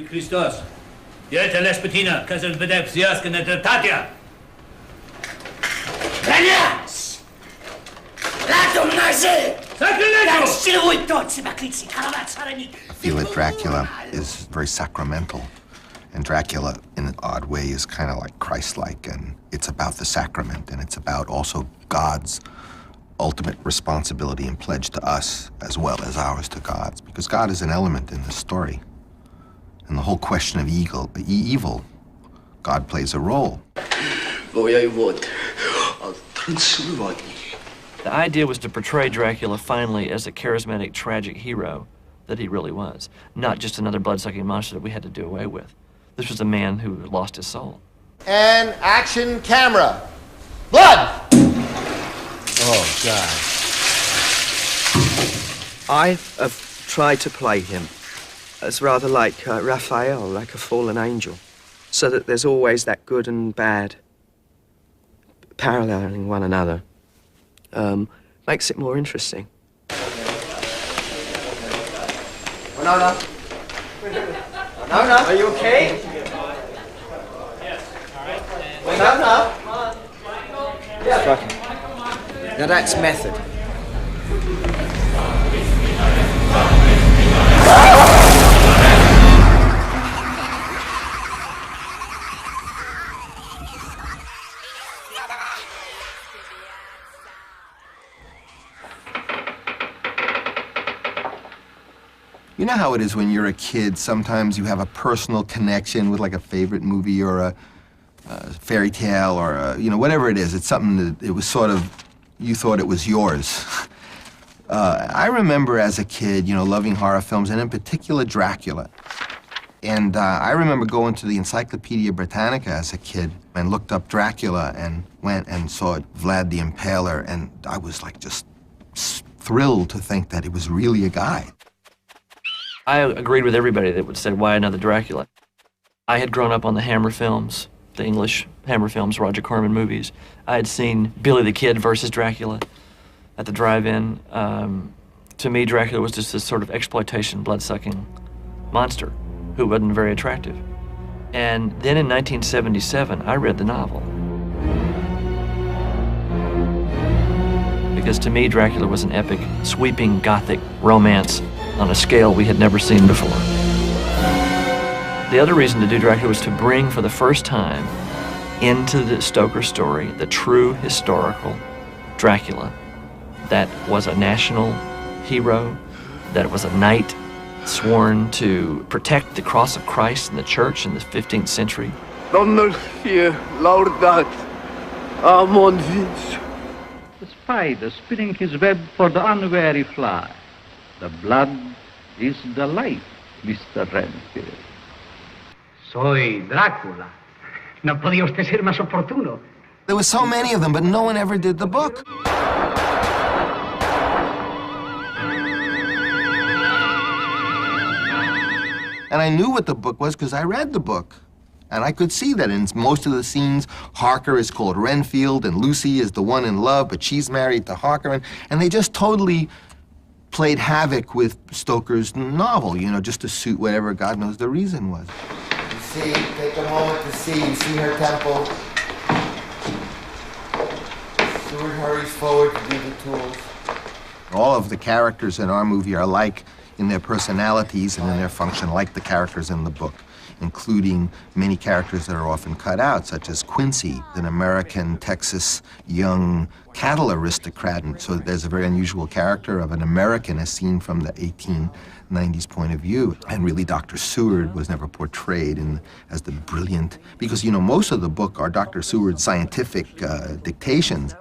Christos. Iată Lespetina, ca să-l pedepsească nedreptatea. Răneați! La Dumnezeu! Sacrilegiu! Dar și voi toți, băcliții, care v-ați rănit! I feel that Dracula is very sacramental. And Dracula, in an odd way, is kind of like Christ-like, and it's about the sacrament, and it's about also God's ultimate responsibility and pledge to us, as well as ours to God's, because God is an element in the story. And the whole question of evil, God plays a role. The idea was to portray Dracula finally as a charismatic, tragic hero that he really was, not just another blood-sucking monster that we had to do away with. This was a man who lost his soul. And action camera. Blood! Oh, God. I have tried to play him as rather like Raphael, like a fallen angel, so that there's always that good and bad paralleling one another. Makes it more interesting. Winona? Winona, are you okay? Yes, all right. Winona? Struck him. Now that's method. You know how it is when you're a kid, sometimes you have a personal connection with like a favorite movie or a fairy tale or whatever it is. It's something that it was sort of, you thought it was yours. I remember as a kid, loving horror films, and in particular Dracula. And I remember going to the Encyclopedia Britannica as a kid and looked up Dracula and went and saw Vlad the Impaler, and I was like just thrilled to think that it was really a guy. I agreed with everybody that said, why another Dracula? I had grown up on the Hammer films, the English Hammer films, Roger Corman movies. I had seen Billy the Kid versus Dracula at the drive-in. To me, Dracula was just this sort of exploitation, blood-sucking monster who wasn't very attractive. And then in 1977, I read the novel. Because to me, Dracula was an epic, sweeping, gothic romance on a scale we had never seen before. The other reason to do Dracula was to bring for the first time into the Stoker story the true historical Dracula that was a national hero, that was a knight sworn to protect the cross of Christ in the church in the 15th century. The spider spinning his web for the unwary fly. The blood is the life, Mr. Renfield. Soy Drácula. No podía usted ser más oportuno. There were so many of them, but no one ever did the book. And I knew what the book was because I read the book. And I could see that in most of the scenes, Harker is called Renfield, and Lucy is the one in love, but she's married to Harker. And they just totally played havoc with Stoker's novel, just to suit whatever God knows the reason was. You see, take a moment to see. You see her temple. Stewart hurries forward to do the tools. All of the characters in our movie are like in their personalities and in their function, like the characters in the book, including many characters that are often cut out, such as Quincy, an American Texas young cattle aristocrat. And so there's a very unusual character of an American as seen from the 1890s point of view. And really, Dr. Seward was never portrayed as the brilliant, because, most of the book are Dr. Seward's scientific dictations.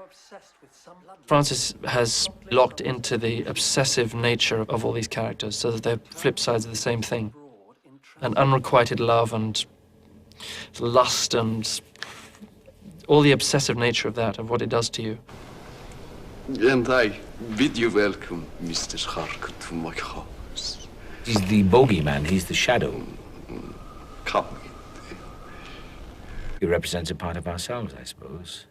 Francis has locked into the obsessive nature of all these characters so that they're flip sides of the same thing. And unrequited love and lust and all the obsessive nature of that, of what it does to you. And I bid you welcome, Mr. Harker, to my house. He's the bogeyman, he's the shadow. Come. He represents a part of ourselves, I suppose.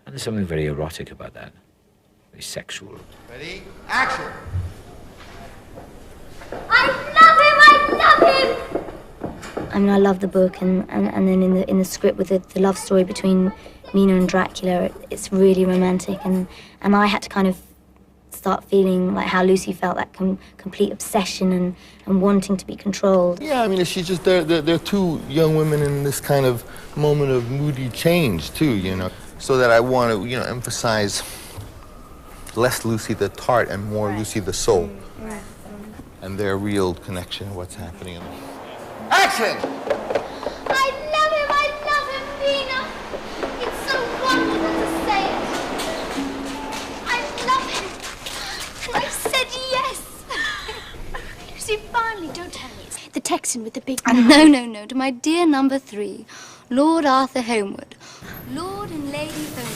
And there's something very erotic about that. Very sexual. Ready? Action! I love him! I love him! mean, I love the book, and then in the script with the love story between Mina and Dracula, it's really romantic, and I had to kind of start feeling like how Lucy felt, that complete obsession and wanting to be controlled. Yeah, I mean, she's just, they're two young women in this kind of moment of moody change, too, you know, so that I want to, you know, emphasize less Lucy the tart and more Lucy the soul. Right. And their real connection, what's happening in them. Action! I love him, Mina. It's so wonderful to say it. I love him. And I said yes. Lucy, finally, don't tell me it's the Texan with the big mouth. No, to my dear number 3, Lord Arthur Homewood. Lord and Lady Homewood.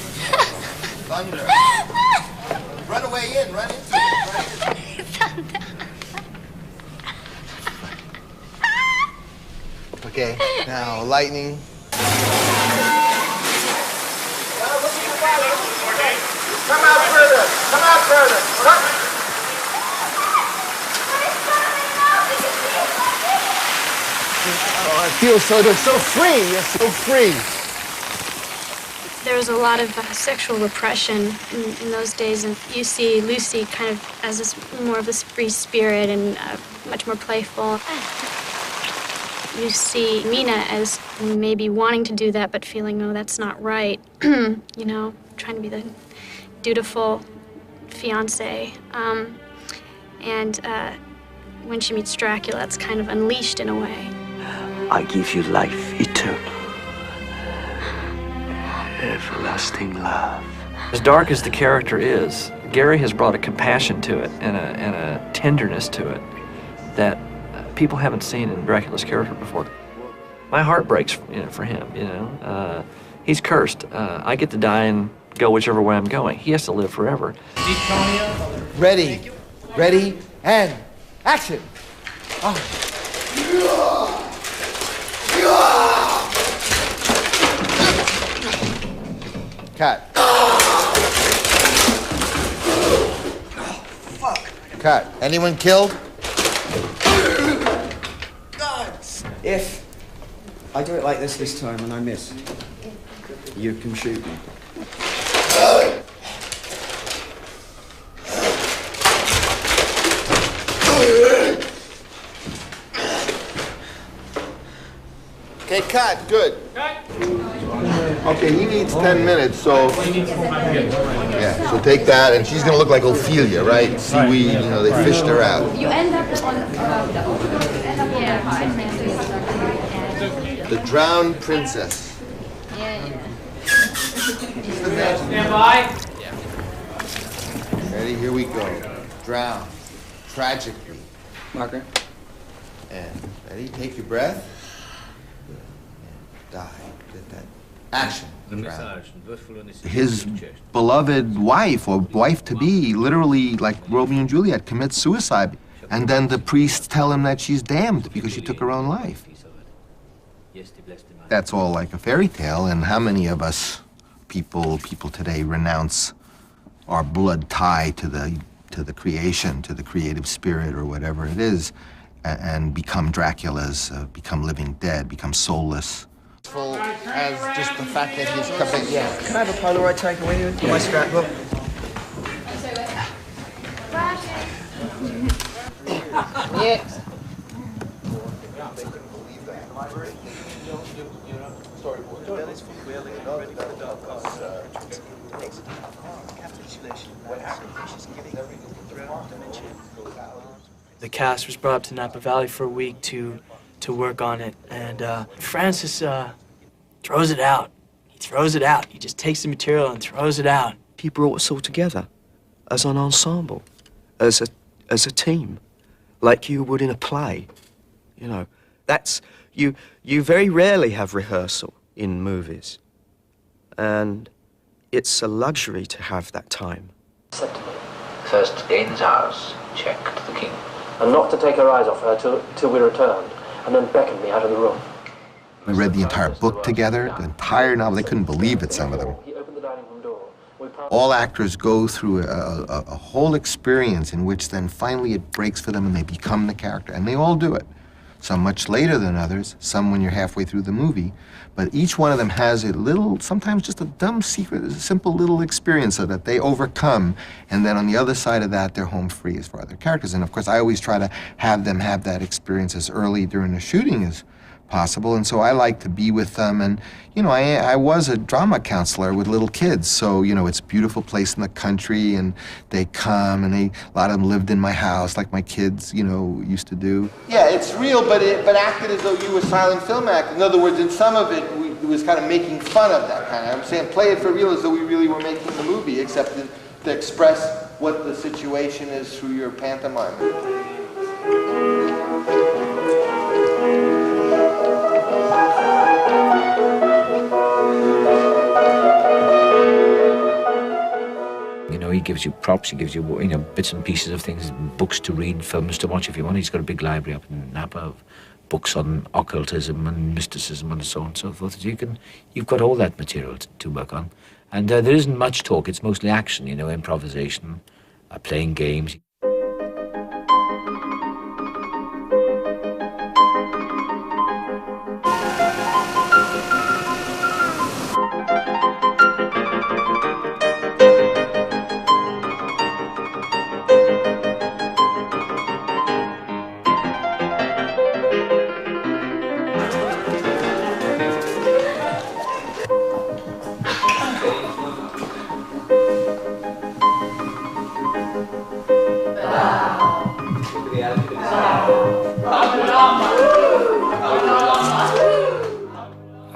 Thunder. Run away in, run into it. Thunder. Okay, now lightning. Come out further. Come out further. Oh, I feel they're so free. You're so free. There was a lot of sexual repression in those days, and you see Lucy kind of as this more of this free spirit and much more playful. You see Mina as maybe wanting to do that, but feeling, oh, that's not right. You know, trying to be the dutiful fiance. And when she meets Dracula, it's kind of unleashed in a way. I give you life eternal. Everlasting love. As dark as the character is, Gary has brought a compassion to it and a tenderness to it that people haven't seen in Dracula's character before. My heart breaks, you know, for him. You know, he's cursed. I get to die and go whichever way I'm going. He has to live forever. Ready, and action. Cut. Fuck. Cut. Anyone killed? If I do it like this time and I miss, you can shoot me. Okay, cut. Good. Okay, he needs 10 minutes, so... Yeah, so take that, and she's gonna look like Ophelia, right? Seaweed, you know, they fished her out. You end up on... The Drowned Princess. Stand by. Ready? Here we go. Drown. Tragically. Margaret? And ready? Take your breath. And die. Get that. Action. Drown. His beloved wife, or wife-to-be, literally, like Romeo and Juliet, commits suicide. And then the priests tell him that she's damned because she took her own life. That's all like a fairy tale, and how many of us people today renounce our blood tie to the creation, to the creative spirit or whatever it is, and become Draculas, become living dead, become soulless. As just the fact that he's coming. Yeah. Can I have a Polaroid taken with you for my scrapbook? Yes. The cast was brought up to Napa Valley for a week to work on it, and Francis throws it out. He throws it out. He just takes the material and throws it out. He brought us all together as an ensemble, as a team, like you would in a play. You know, that's you very rarely have rehearsal in movies, and it's a luxury to have that time. First gain his house, check to the king. And not to take her eyes off her till we returned, and then beckon me out of the room. We read the entire book together, the entire novel. They couldn't believe it, some of them. All actors go through a whole experience in which then finally it breaks for them and they become the character, and they all do it. some much later than others, some when you're halfway through the movie. But each one of them has a little, sometimes just a dumb secret, a simple little experience so that they overcome, and then on the other side of that, they're home free as far as their characters. And of course, I always try to have them have that experience as early during the shooting as possible, and so I like to be with them. And you know, I was a drama counselor with little kids, so you know, it's a beautiful place in the country, and they come, and a lot of them lived in my house like my kids, you know, used to do. Yeah, it's real, but acted as though you were silent film acting. In other words, in some of it, it was kind of making fun of that kind of. I'm saying play it for real as though we really were making the movie, except to express what the situation is through your pantomime. You know, he gives you props, he gives you, you know, bits and pieces of things, books to read, films to watch if you want. He's got a big library up in Napa of books on occultism and mysticism and so on and so forth. So you've got all that material to work on. And there isn't much talk, it's mostly action, you know, improvisation, playing games.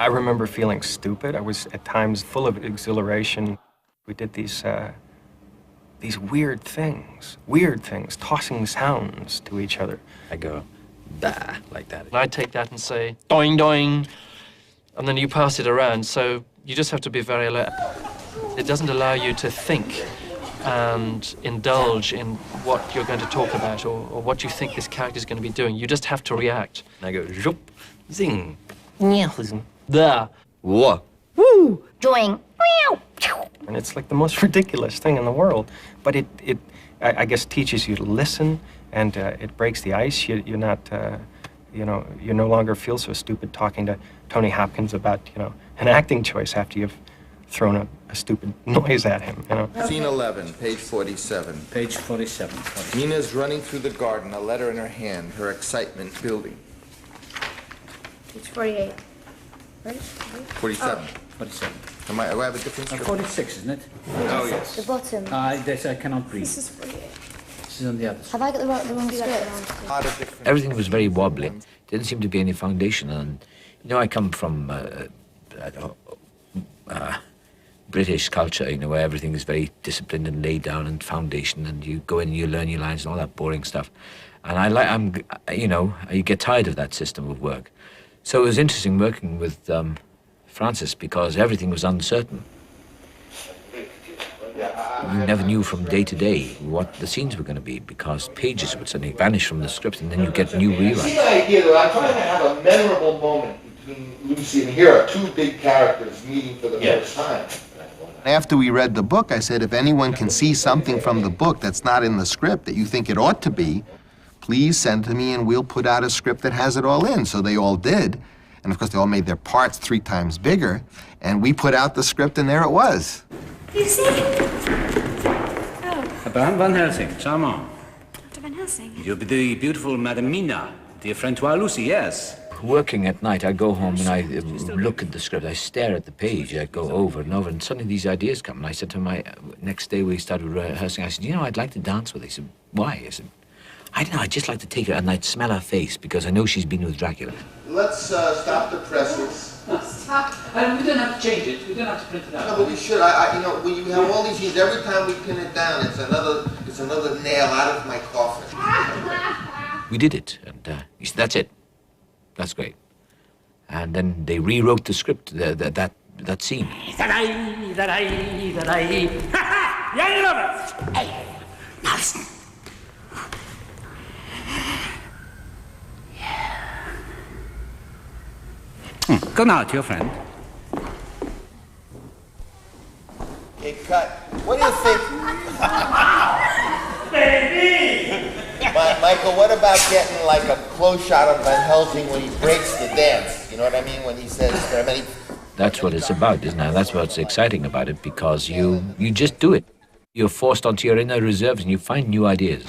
I remember feeling stupid. I was at times full of exhilaration. We did these weird things, tossing sounds to each other. I go, bah, like that. And I take that and say, doing, doing, and then you pass it around, so you just have to be very alert. It doesn't allow you to think and indulge in what you're going to talk about or what you think this character is going to be doing. You just have to react. And I go, zhup, zing, there, whoa, woo, doing, meow. And it's like the most ridiculous thing in the world, but I guess teaches you to listen, and it breaks the ice. You're not, you know, you no longer feel so stupid talking to Tony Hopkins about, you know, an acting choice after you've thrown a stupid noise at him, you know. Scene 11, page 47. Page 47. Nina's running through the garden, a letter in her hand, her excitement building. Page 48. Right? 47. 47. Do I have a different script? 46, isn't it? Oh, yes. The bottom. I cannot read. This is 48. This is on the other side. Have I got the wrong script? Everything was very wobbly. Didn't seem to be any foundation. And, you know, I come from British culture, you know, where everything is very disciplined and laid down and foundation, and you go in and you learn your lines and all that boring stuff. And you know, you get tired of that system of work. So it was interesting working with Francis because everything was uncertain. You never knew from day to day what the scenes were going to be because pages would suddenly vanish from the script and then you get new rewrites. The idea that I'm trying to have a memorable moment between Lucy and here are two big characters meeting for the first time. After we read the book, I said, if anyone can see something from the book that's not in the script that you think it ought to be, please send to me and we'll put out a script that has it all in. So they all did. And of course, they all made their parts 3 times bigger. And we put out the script and there it was. You see? Abraham Van Helsing, charmant. Dr. Van Helsing. You'll be the beautiful Madame Mina, dear Francois Lucy, yes. Working at night, I go home and I look at the script, I stare at the page, I go over and over, and suddenly these ideas come. And I said to my, next day we started rehearsing, I said, you know, I'd like to dance with her. He said, why? I said, I don't know, I'd just like to take her and I'd smell her face because I know she's been with Dracula. Let's stop the presses. Stop. We don't have to change it. We don't have to print it out. No, but we should. You know, when you have all these scenes, every time we pin it down, it's another nail out of my coffin. We did it, and he said, that's it. That's great. And then they rewrote the script, that scene. Yeah, you love it. Hey, now listen. Go now to your friend. Hey, cut. What do you think? Baby! My Michael, what about getting like a close shot of Van Helsing when he breaks the dance? You know what I mean? When he says there are many... That's what it's about, isn't it? That's what's exciting about it, because you just do it. You're forced onto your inner reserves and you find new ideas.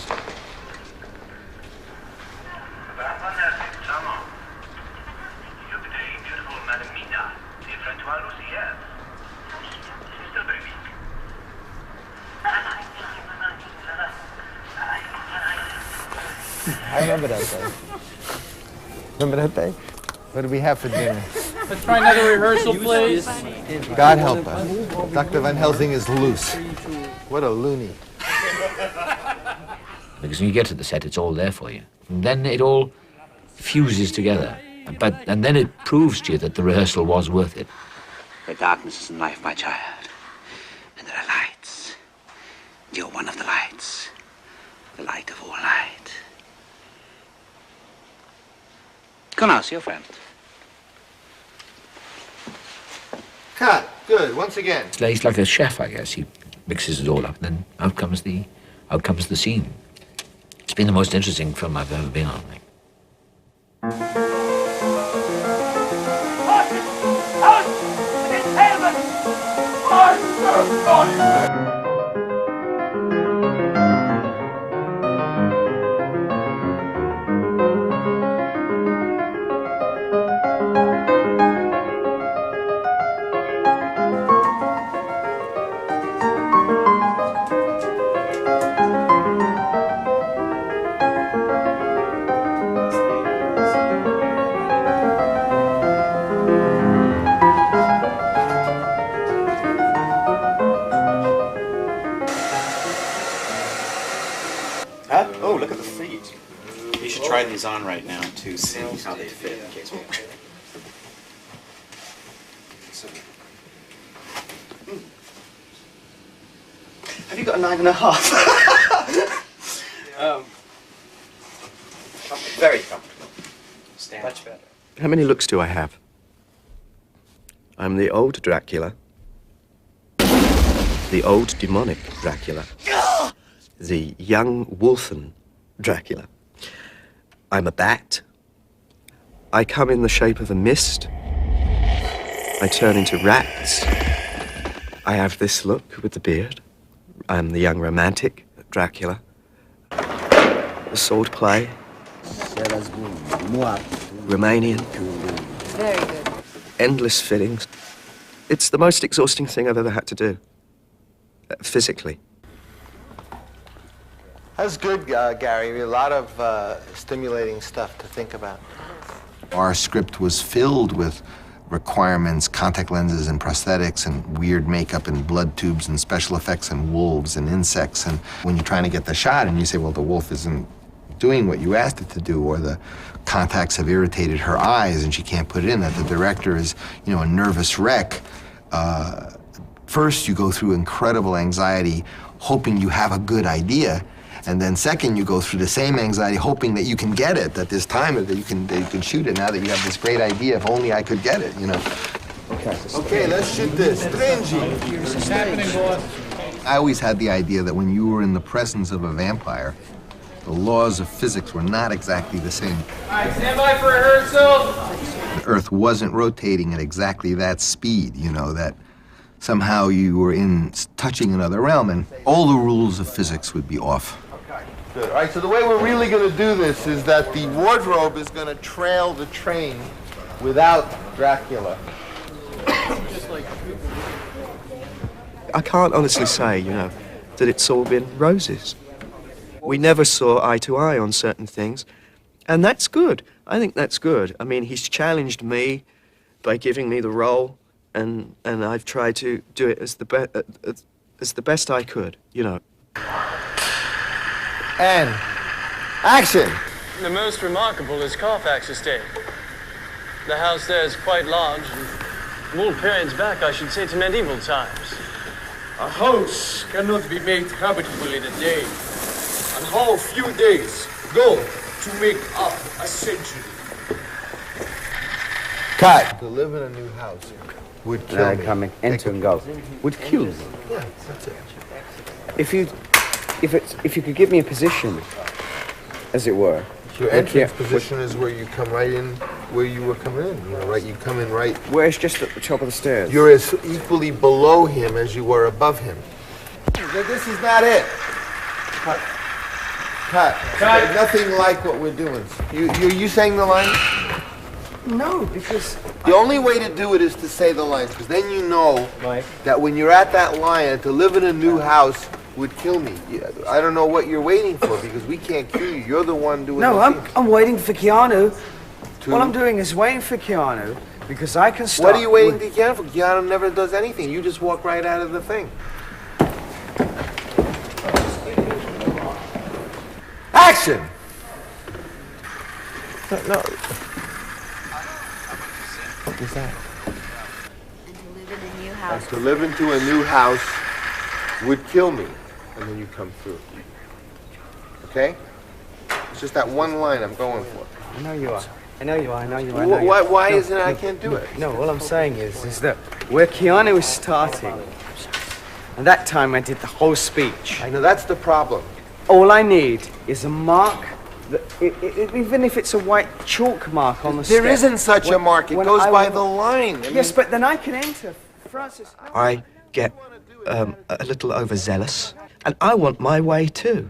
I remember that day. Remember that day? What did we have for dinner? Let's try another rehearsal, please. God help us. Dr. Van Helsing is loose. What a loony. Because when you get to the set, it's all there for you. And then it all fuses together. And then it proves to you that the rehearsal was worth it. The darkness is in life, my child. And there are lights. You're one of the lights. The light of all light. Go now, see your friend. Cut. Good. Once again. He's like a chef, I guess. He mixes it all up, and then out comes the scene. It's been the most interesting film I've ever been on. Oh, look at the feet. You should try these on right now to see how they fit. In case Have you got a 9.5? Very comfortable. Stand. Much better. How many looks do I have? I'm the old Dracula. The old demonic Dracula. The young wolfen Dracula. I'm a bat. I come in the shape of a mist. I turn into rats. I have this look with the beard. I'm the young romantic Dracula. The sword play. Romanian. Very good. Endless fittings. It's the most exhausting thing I've ever had to do. Physically. That's good, Gary. A lot of stimulating stuff to think about. Our script was filled with requirements, contact lenses and prosthetics and weird makeup and blood tubes and special effects and wolves and insects. And when you're trying to get the shot and you say, well, the wolf isn't doing what you asked it to do, or the contacts have irritated her eyes and she can't put it in, that the director is, you know, a nervous wreck. First, you go through incredible anxiety, hoping you have a good idea. And then second, you go through the same anxiety, hoping that you can get it, that there's time that you can shoot it now that you have this great idea, if only I could get it, you know. Okay, let's shoot this. What's happening, boss? I always had the idea that when you were in the presence of a vampire, the laws of physics were not exactly the same. All right, stand by for rehearsal. The Earth wasn't rotating at exactly that speed, you know, that somehow you were touching another realm, and all the rules of physics would be off. Good. All right, so the way we're really going to do this is that the wardrobe is going to trail the train without Dracula. I can't honestly say, you know, that it's all been roses. We never saw eye to eye on certain things, and that's good. I think that's good. I mean, he's challenged me by giving me the role, and I've tried to do it as the best I could, you know. And action! The most remarkable is Carfax Estate. The house there is quite large, and from all periods back, I should say, to medieval times. A house cannot be made habitable in a day. And how few days go to make up a century? Cut! To live in a new house would kill me. Coming, enter and go. Would kill me. Yeah, that's it. If you could give me a position as it were. Your entrance position is where you come right in, where you were coming in. You know, right? You come in right. Where's just at the top of the stairs? You're as equally below him as you were above him. This is not it. Cut. Cut. Nothing like what we're doing. You saying the line? No, because the only way to do it is to say the lines, because then you know that when you're at that line, to live in a new house would kill me. I don't know what you're waiting for, because we can't kill you. You're the one doing No, the I'm waiting for Keanu. What I'm doing is waiting for Keanu, because I can start... What are you waiting for Keanu for? Keanu never does anything. You just walk right out of the thing. Action! No. What is that? To live into a new house would kill me. And then you come through. Okay? It's just that one line I'm going for. I know you are. I know you are. I know you are. Why isn't it I can't do it? No, all I'm saying is that where Keanu is starting, and that time I did the whole speech. I know, that's the problem. All I need is a mark, even if it's a white chalk mark on the step. There isn't such a mark. It goes by the line. Yes, but then I can enter. Francis. I get a little overzealous, and I want my way too.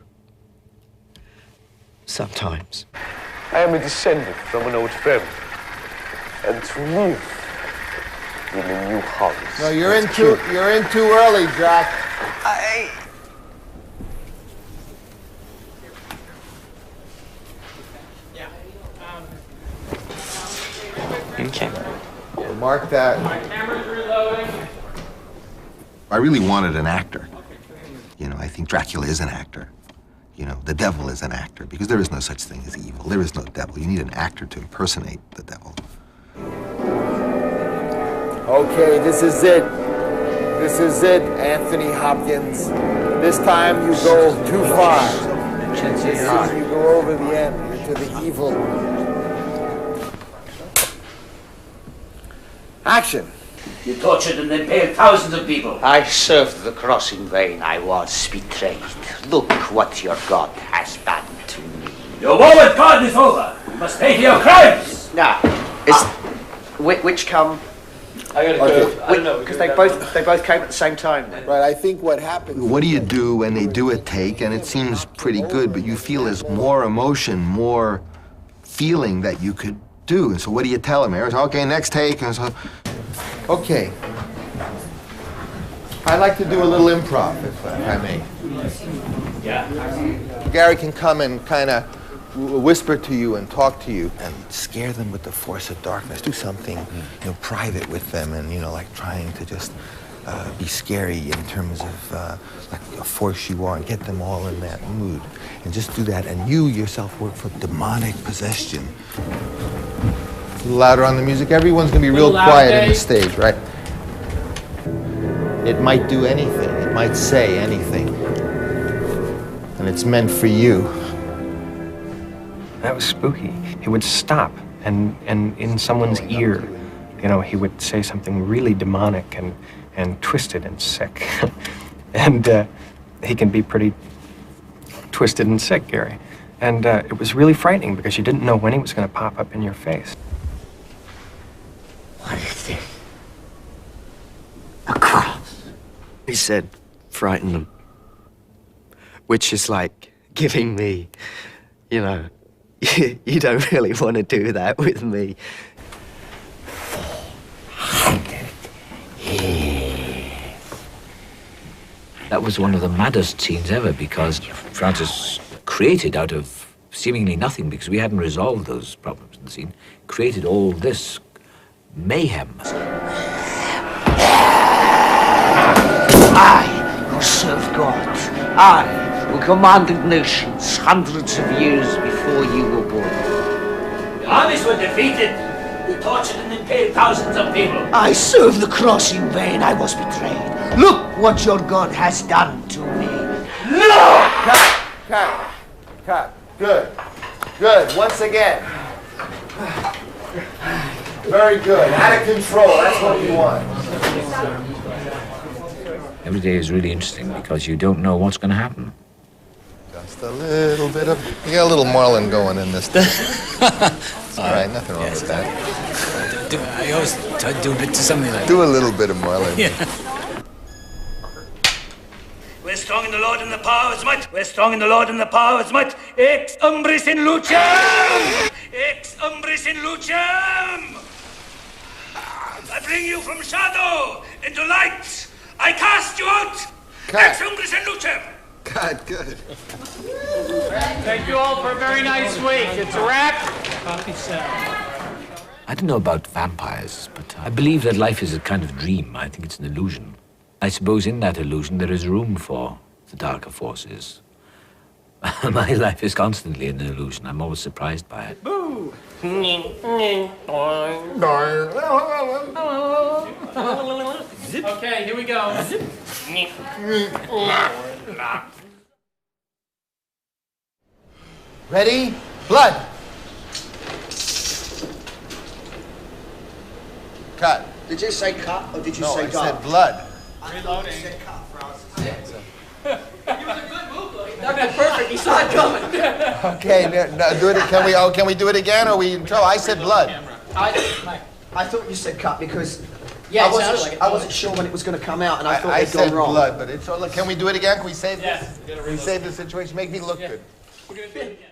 Sometimes. I am a descendant from an old friend, and to live in a new house. No, you're in too early, Drac. Okay. We'll mark that. My camera's reloading. I really wanted an actor. You know, I think Dracula is an actor. You know, the devil is an actor, because there is no such thing as evil. There is no devil. You need an actor to impersonate the devil. Okay, this is it. This is it, Anthony Hopkins. This time you go too far. This time you go over the end into the evil. Action. You tortured and impaled thousands of people. I served the cross in vain. I was betrayed. Look what your God has done to me. Your war with God is over. You must pay for your crimes. Now, which come? I gotta go. I don't know. Because they both came at the same time. Right, I think what happens... What do you do when they do a take, and it seems pretty good, but you feel there's more emotion, more feeling that you could do. And so what do you tell them, Aaron? Okay, next take. And so, okay. I'd like to do a little improv, if I may. Yeah. Gary can come and kind of whisper to you and talk to you and scare them with the force of darkness. Do something, you know, private with them, and you know, like trying to just be scary in terms of like force you on, get them all in that mood, and just do that. And you yourself work for demonic possession. A little louder on the music. Everyone's gonna be real quiet on the stage, right? It might do anything. It might say anything, and it's meant for you. That was spooky. He would stop, and in someone's ear, you know, he would say something really demonic and twisted and sick. And he can be pretty twisted and sick, Gary. And it was really frightening because you didn't know when he was going to pop up in your face. What is this? A cross. He said, frighten them. Which is like giving me, you know, you don't really want to do that with me. 400 years. That was one of the maddest scenes ever, because Francis created out of seemingly nothing, because we hadn't resolved those problems in the scene, created all this mayhem. I, who served God, I, who commanded nations hundreds of years before you were born. The armies were defeated. You tortured and impaled thousands of people. I served the cross in vain. I was betrayed. Look what your God has done to me. No! Cut. Good. Good. Once again. Very good. Out of control. That's what you want. Every day is really interesting because you don't know what's going to happen. Just a little bit of... You got a little Marlin going in this thing. It's all right, nothing wrong with that. I always try to do a bit to something like that. Do a little bit of Marlin. Yeah. We're strong in the Lord and the power of his might. We're strong in the Lord and the power of his might. Ex umbris in lucem! Ex umbris in lucem! I bring you from shadow into light. I cast you out. Ex umbris in lucem! God, good. Thank you all for a very nice week. It's a wrap. I don't know about vampires, but I believe that life is a kind of dream. I think it's an illusion. I suppose in that illusion there is room for the darker forces. My life is constantly an illusion. I'm always surprised by it. Boo! Okay, here we go. Ready? Blood. Cut. Did you say cut or did you No, say I done? said blood. Reloading. You said cut, Francis. That's perfect. He saw it coming. Okay, now do it. Can we do it again? Or are we in trouble? I said blood. I thought you said cut because Yeah, I it sounded like it. wasn't sure when it was going to come out, and I thought I they'd gone said wrong. blood, but it's all. Can we do it again? Can we save Yes. this? Can we save the situation? Make me look good. We're gonna do it again.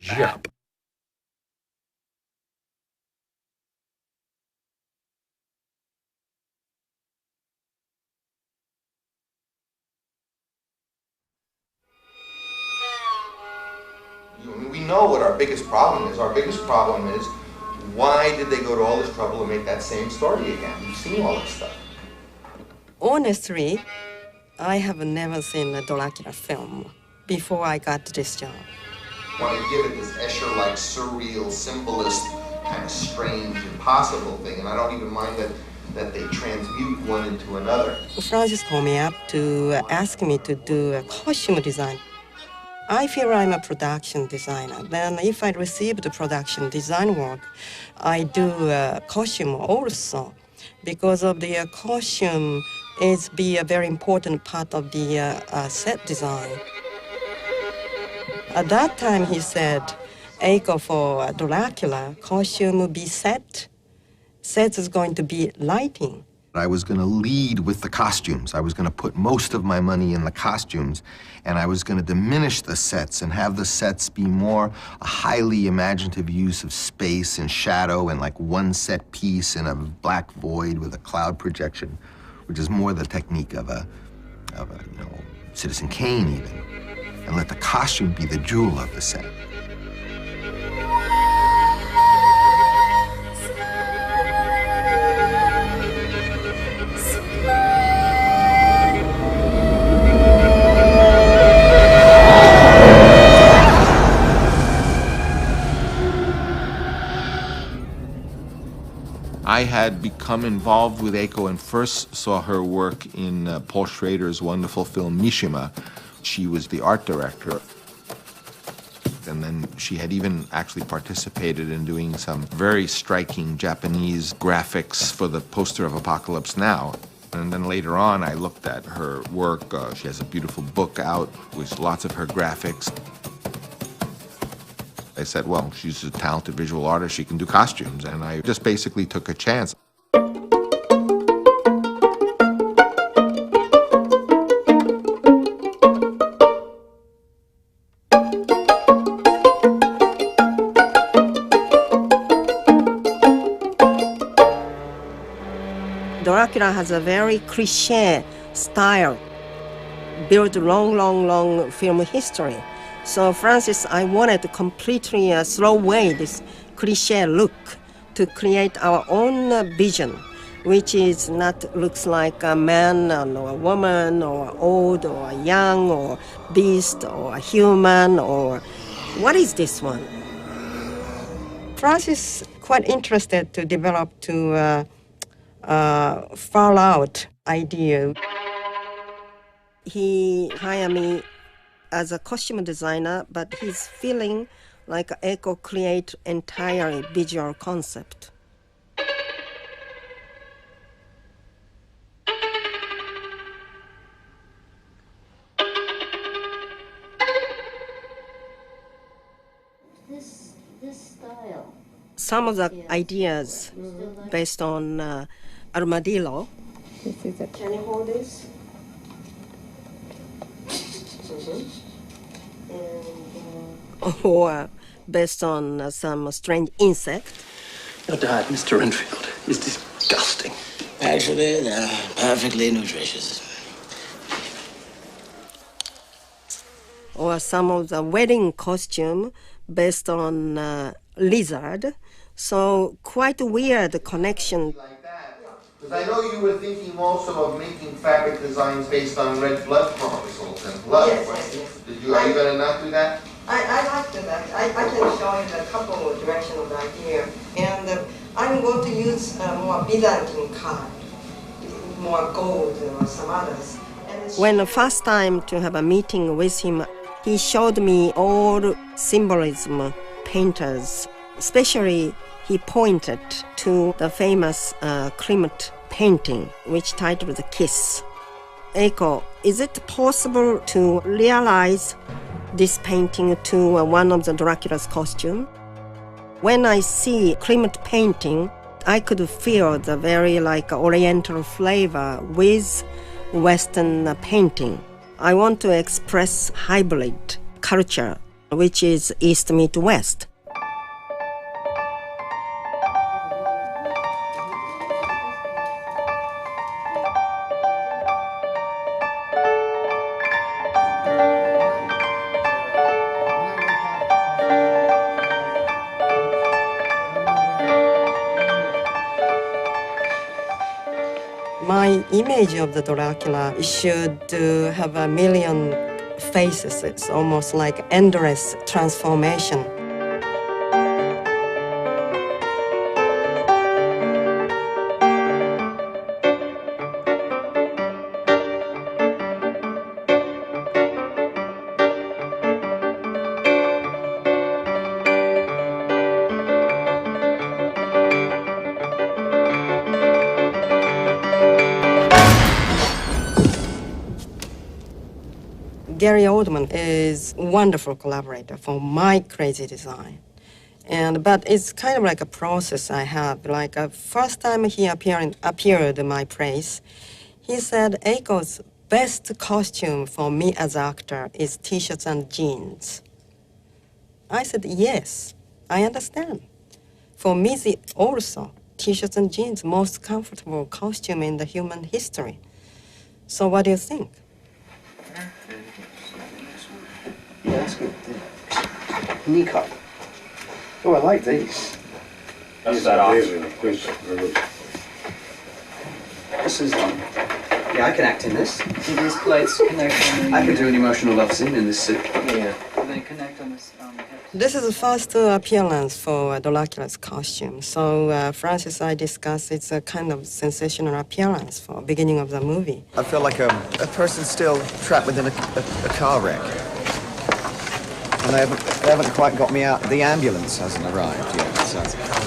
Yep. We know what our biggest problem is. Our biggest problem is why did they go to all this trouble to make that same story again? You've seen all this stuff. Honestly, I have never seen a Dracula film before I got this job. I want to give it this Escher-like, surreal, symbolist, kind of strange, impossible thing, and I don't even mind that they transmute one into another. Francis called me up to ask me to do a costume design. I feel I'm a production designer. Then if I receive the production design work, I do costume also, because of the costume is be a very important part of the set design. At that time, he said, Echo for Dracula, costume will be set. Set is going to be lighting. I was going to lead with the costumes. I was going to put most of my money in the costumes, and I was going to diminish the sets and have the sets be more a highly imaginative use of space and shadow and like one set piece in a black void with a cloud projection, which is more the technique of a Citizen Kane even, and let the costume be the jewel of the set. I had become involved with Eiko and first saw her work in Paul Schrader's wonderful film Mishima. She was the art director. And then she had even actually participated in doing some very striking Japanese graphics for the poster of Apocalypse Now. And then later on, I looked at her work. She has a beautiful book out with lots of her graphics. I said, well, she's a talented visual artist, she can do costumes, and I just basically took a chance. Dracula has a very cliché style, built long film history. So Francis, I wanted to completely throw away this cliché look to create our own vision, which is not looks like a man or a woman or old or young or beast or a human or what is this one? Francis quite interested to develop to Fallout idea. He hired me as a costume designer, but he's feeling like Echo create entire visual concept. some of the ideas based on armadillo. Can you hold this? Or based on some strange insect. Your diet, Mr. Renfield, is disgusting. Actually, they're perfectly nutritious. Or some of the wedding costume based on lizard. So quite a weird connection. Because I know you were thinking also of making fabric designs based on red blood corpuscles and blood. Yes, right? yes. Are you going to not do that? I like that. I can show you a couple of directions of idea. And I'm going to use more Byzantine color, more gold or some others. When the first time to have a meeting with him, he showed me all symbolism painters. Especially, he pointed to the famous Klimt painting, which titled The Kiss. Eiko, is it possible to realize this painting to one of the Dracula's costume? When I see Klimt painting, I could feel the very oriental flavor with Western painting. I want to express hybrid culture, which is East meet West. My image of the Dracula should have a million faces. It's almost like endless transformation. Gary Oldman is a wonderful collaborator for my crazy design. But it's kind of like a process I have. First time he appeared in my place, he said, Eiko's best costume for me as an actor is T-shirts and jeans. I said, yes, I understand. For me, also, T-shirts and jeans, most comfortable costume in the human history. So what do you think? Yeah, that's good. Yeah. Knee cut. Oh, I like these. Dust that off. This is yeah, I can act in this. Do these plates connect on the... I could do an emotional love scene in this suit. Yeah. Do they connect on this? This is the first appearance for Dracula's costume. So, Francis, I discussed it's a kind of sensational appearance for beginning of the movie. I feel like a person still trapped within a car wreck. And they haven't quite got me out. The ambulance hasn't arrived yet. So. I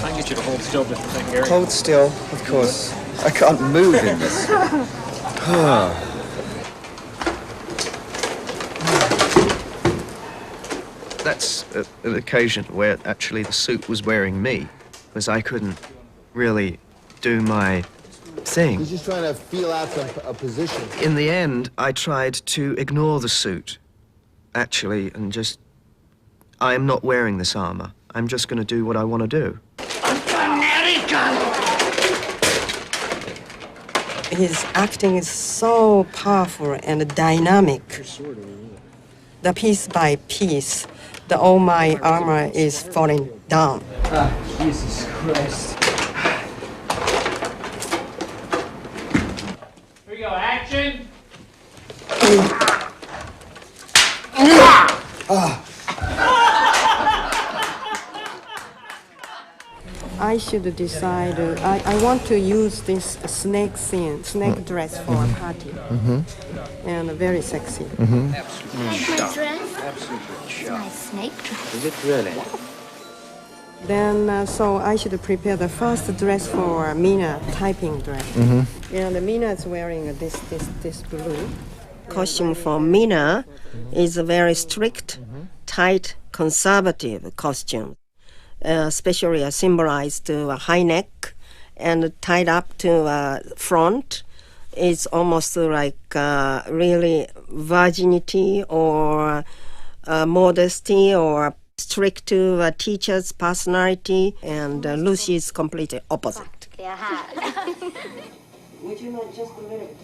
can get you to hold still just a second, Gary. Hold still, of course. I can't move in this. That's an occasion where actually the suit was wearing me, because I couldn't really do my thing. He's just trying to feel out a position. In the end, I tried to ignore the suit, actually, and just... I am not wearing this armor. I'm just going to do what I want to do. His acting is so powerful and dynamic. The piece by piece, all my armor is falling down. Ah, Jesus Christ. Here we go, action! I should decide. I want to use this snake dress for a party, and very sexy. Like my dress? It's my snake dress. Is it really? Then, so I should prepare the first dress for Mina, typing dress. And Mina is wearing this blue. Costume for Mina is a very strict, tight, conservative costume. especially symbolized a high neck and tied up to front. It's almost like really virginity or modesty or strict to a teacher's personality, and Lucy is completely opposite. Would you like just a little?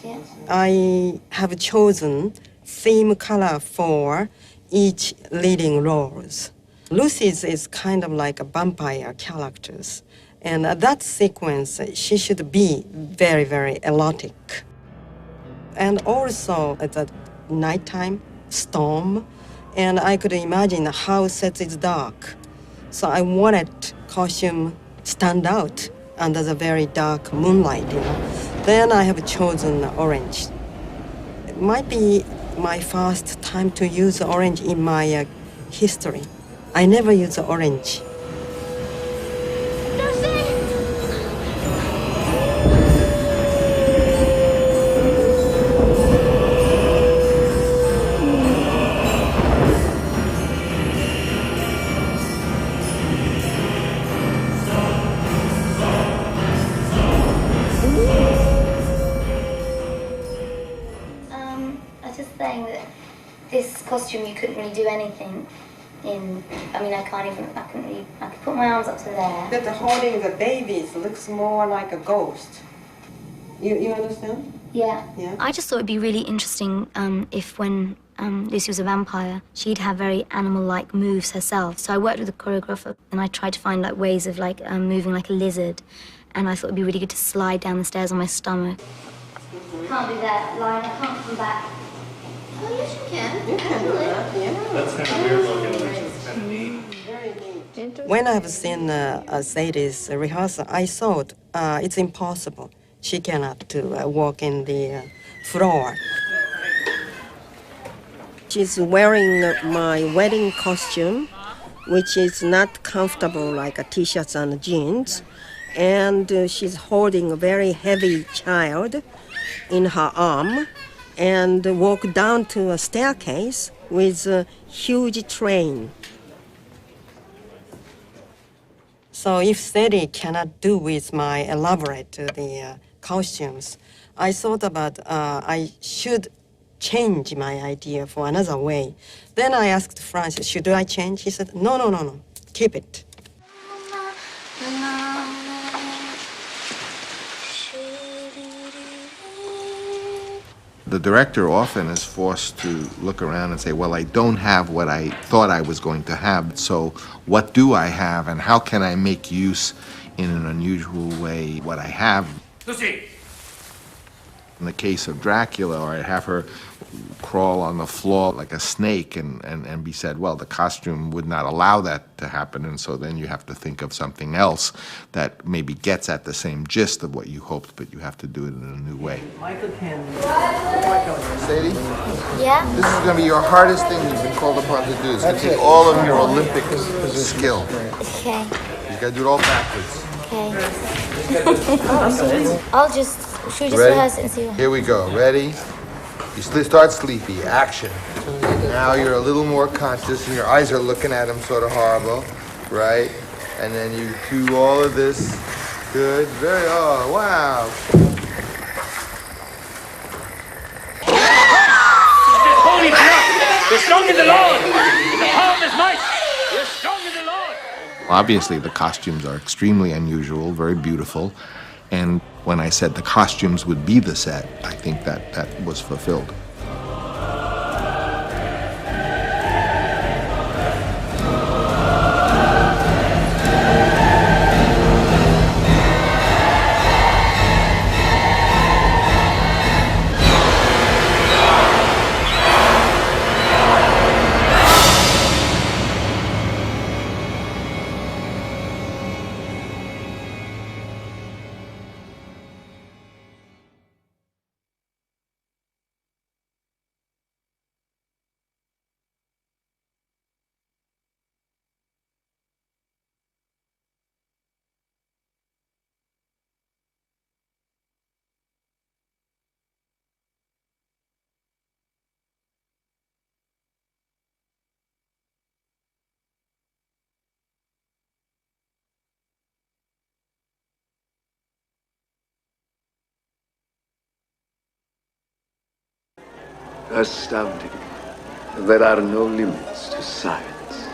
Yeah. I have chosen theme color for each leading roles. Lucy's is kind of like a vampire characters, and that sequence she should be very, very erotic. And also at the nighttime storm, and I could imagine the house set is dark. So I wanted costume stand out under the very dark moonlight, you know. Then I have chosen orange. It might be my first time to use orange in my history. I never use orange. This costume, you couldn't really do anything in. I mean, I could put my arms up to there. But holding the babies looks more like a ghost. You understand? Yeah. I just thought it'd be really interesting if when Lucy was a vampire, she'd have very animal-like moves herself. So I worked with a choreographer and I tried to find like ways of like moving like a lizard. And I thought it'd be really good to slide down the stairs on my stomach. Can't do that, Lion. I can't come back. Oh, yes, you can. You can do that, yeah. That's kind of weird looking, which is kind of neat. When I've seen Sadie's rehearsal, I thought it's impossible. She cannot walk in the floor. She's wearing my wedding costume, which is not comfortable like a t-shirt and jeans. And she's holding a very heavy child in her arm, and walk down to a staircase with a huge train. So if Sadie cannot do with my elaborate costumes, I thought about I should change my idea for another way. Then I asked Francis, should I change? He said, no, keep it. The director often is forced to look around and say, well, I don't have what I thought I was going to have, so what do I have and how can I make use in an unusual way what I have? Lucy! In the case of Dracula, or I'd have her crawl on the floor like a snake and be said, well, the costume would not allow that to happen, and so then you have to think of something else that maybe gets at the same gist of what you hoped, but you have to do it in a new way. Michael can... Sadie? Yeah? This is going to be your hardest thing you've been called upon to do. It's going to take all of your Olympic skill. Okay. You got to do it all backwards. Okay. Should we just Ready? rehearse it and see what... Here we go. Ready? You start sleepy. Action. Now you're a little more conscious and your eyes are looking at him sort of horrible, right? And then you do all of this. Good. Oh, wow. Holy blood! We're strong in the Lord! The power of his might! We're strong in the Lord! Obviously, the costumes are extremely unusual, very beautiful, and when I said the costumes would be the set, I think that was fulfilled. Astounding. There are no limits to science.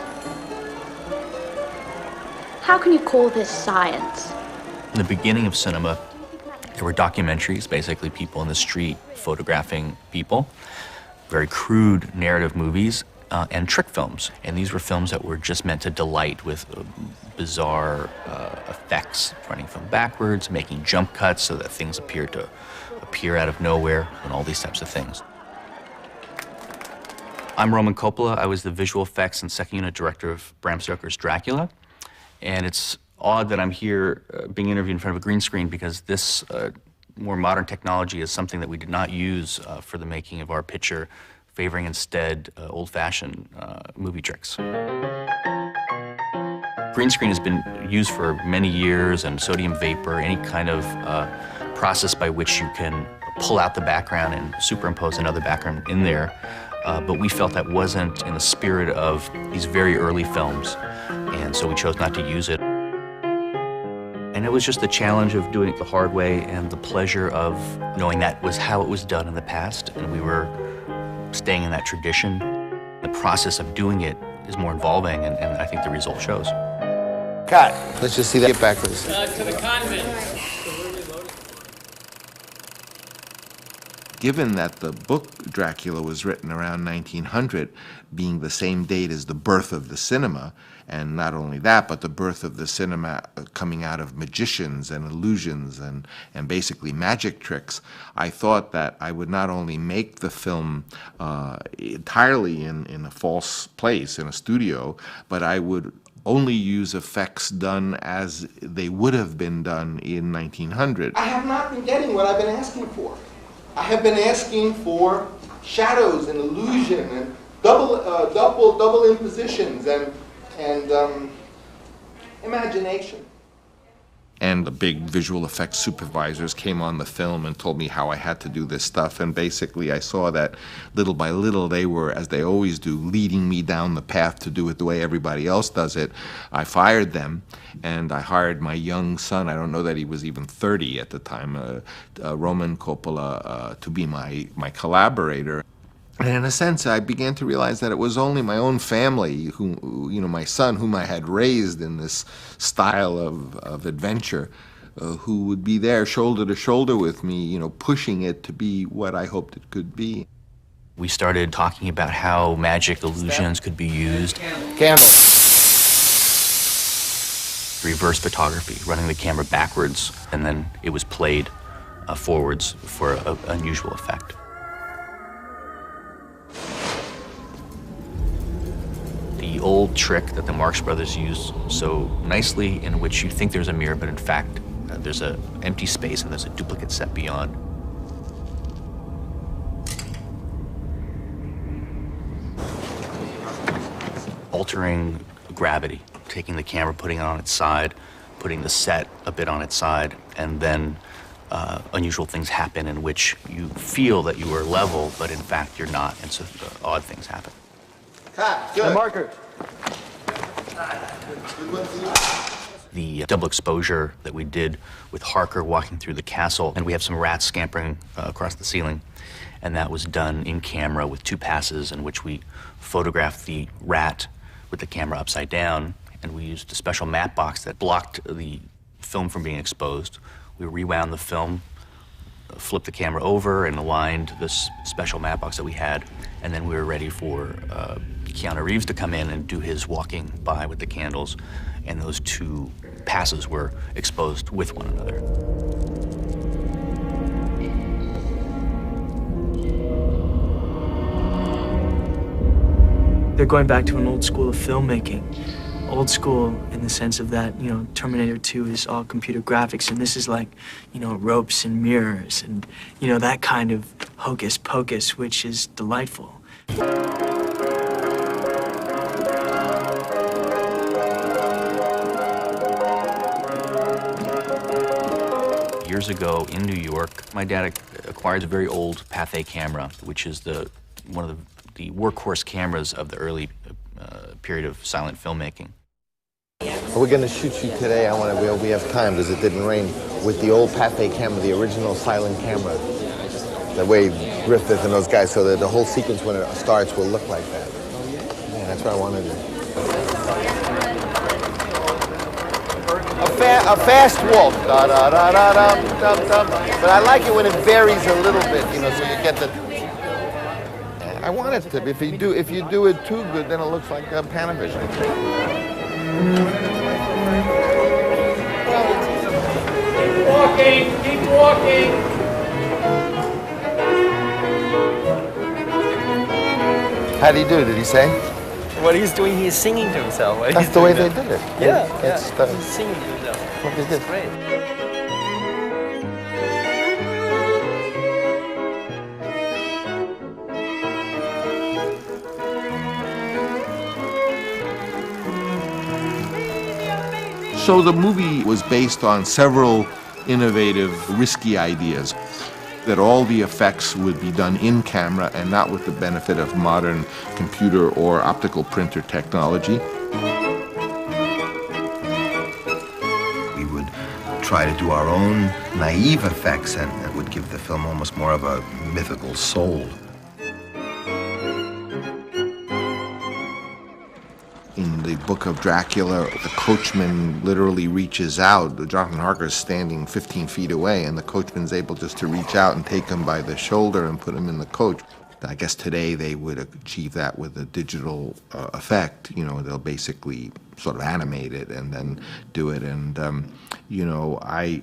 How can you call this science? In the beginning of cinema, there were documentaries, basically people in the street photographing people, very crude narrative movies, and trick films. And these were films that were just meant to delight with bizarre effects, running film backwards, making jump cuts so that things appeared to appear out of nowhere, and all these types of things. I'm Roman Coppola. I was the visual effects and second unit director of Bram Stoker's Dracula. And it's odd that I'm here being interviewed in front of a green screen because this more modern technology is something that we did not use for the making of our picture, favoring instead old-fashioned movie tricks. Green screen has been used for many years, and sodium vapor, any kind of process by which you can pull out the background and superimpose another background in there. But we felt that wasn't in the spirit of these very early films, and so we chose not to use it. And it was just the challenge of doing it the hard way and the pleasure of knowing that was how it was done in the past, and we were staying in that tradition. The process of doing it is more involving, and I think the result shows. Cut. Let's just see that. Get back for a second. To the convent. Given that the book Dracula was written around 1900, being the same date as the birth of the cinema, and not only that, but the birth of the cinema coming out of magicians and illusions and basically magic tricks, I thought that I would not only make the film entirely in a false place, in a studio, but I would only use effects done as they would have been done in 1900. I have not been getting what I've been asking for. I have been asking for shadows and illusion and double impositions and imagination. And the big visual effects supervisors came on the film and told me how I had to do this stuff. And basically I saw that little by little they were, as they always do, leading me down the path to do it the way everybody else does it. I fired them and I hired my young son, I don't know that he was even 30 at the time, Roman Coppola, to be my collaborator. And in a sense, I began to realize that it was only my own family, who, you know, my son, whom I had raised in this style of adventure, who would be there shoulder to shoulder with me, you know, pushing it to be what I hoped it could be. We started talking about how magic illusions could be used. Camera. Reverse photography, running the camera backwards, and then it was played forwards for an unusual effect. The old trick that the Marx Brothers used so nicely, in which you think there's a mirror, but in fact there's an empty space and there's a duplicate set beyond. Altering gravity, taking the camera, putting it on its side, putting the set a bit on its side, and then unusual things happen in which you feel that you are level, but in fact you're not, and so odd things happen. Good. Marker. The double exposure that we did with Harker walking through the castle, and we have some rats scampering across the ceiling, and that was done in camera with 2 passes in which we photographed the rat with the camera upside down, and we used a special matte box that blocked the film from being exposed. We rewound the film, flipped the camera over, and aligned this special matte box that we had, and then we were ready for Keanu Reeves to come in and do his walking by with the candles, and those 2 passes were exposed with one another. They're going back to an old school of filmmaking. Old school in the sense of that, you know, Terminator 2 is all computer graphics, and this is like, you know, ropes and mirrors and, you know, that kind of hocus pocus, which is delightful. Years ago in New York, my dad acquired a very old Pathé camera, which is one of the workhorse cameras of the early period of silent filmmaking. We're going to shoot you today. We have time because it didn't rain, with the old Pathé camera, the original silent camera. The way Griffith and those guys, so that the whole sequence when it starts will look like that. Yeah, that's what I want to do. A fast walk, da da da da dum dum dum. But I like it when it varies a little bit, you know, so you get the. I want it to. If you do it too good, then it looks like Panavision. Keep walking. How did he do? Did he say? What he's doing, he's singing to himself. That's the way they did it. Yeah, That's he's singing to himself. what they did. Great. So the movie was based on several innovative, risky ideas. That all the effects would be done in camera and not with the benefit of modern computer or optical printer technology. We would try to do our own naive effects, and it would give the film almost more of a mythical soul. In the book of Dracula, the coachman literally reaches out. Jonathan Harker is standing 15 feet away, and the coachman's able just to reach out and take him by the shoulder and put him in the coach. I guess today they would achieve that with a digital effect. You know, they'll basically sort of animate it and then do it. And, you know, I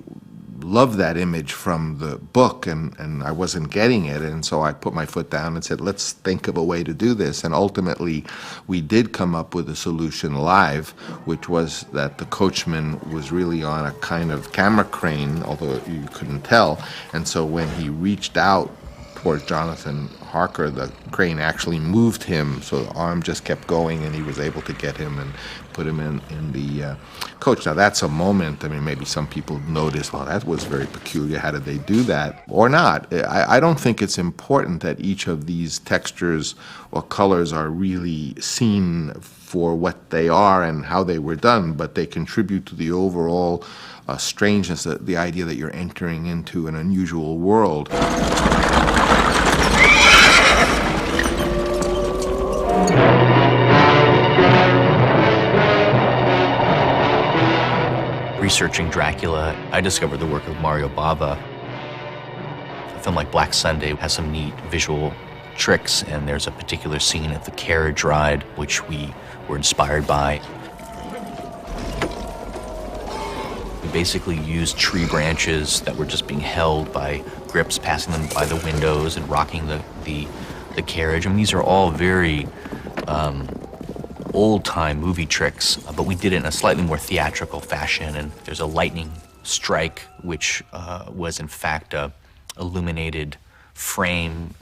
love that image from the book, and I wasn't getting it, and so I put my foot down and said, let's think of a way to do this. And ultimately, we did come up with a solution live, which was that the coachman was really on a kind of camera crane, although you couldn't tell. And so when he reached out towards Jonathan Harker, the crane actually moved him, so the arm just kept going, and he was able to get him and put him in the coach. Now that's a moment, I mean, maybe some people notice, well, that was very peculiar, how did they do that? Or not. I don't think it's important that each of these textures or colors are really seen for what they are and how they were done, but they contribute to the overall strangeness, the idea that you're entering into an unusual world. Researching Dracula, I discovered the work of Mario Bava. A film like Black Sunday has some neat visual tricks, and there's a particular scene of the carriage ride which we were inspired by. We basically used tree branches that were just being held by grips, passing them by the windows and rocking the carriage. I mean, these are all very old-time movie tricks, but we did it in a slightly more theatrical fashion. And there's a lightning strike, which was in fact a illuminated frame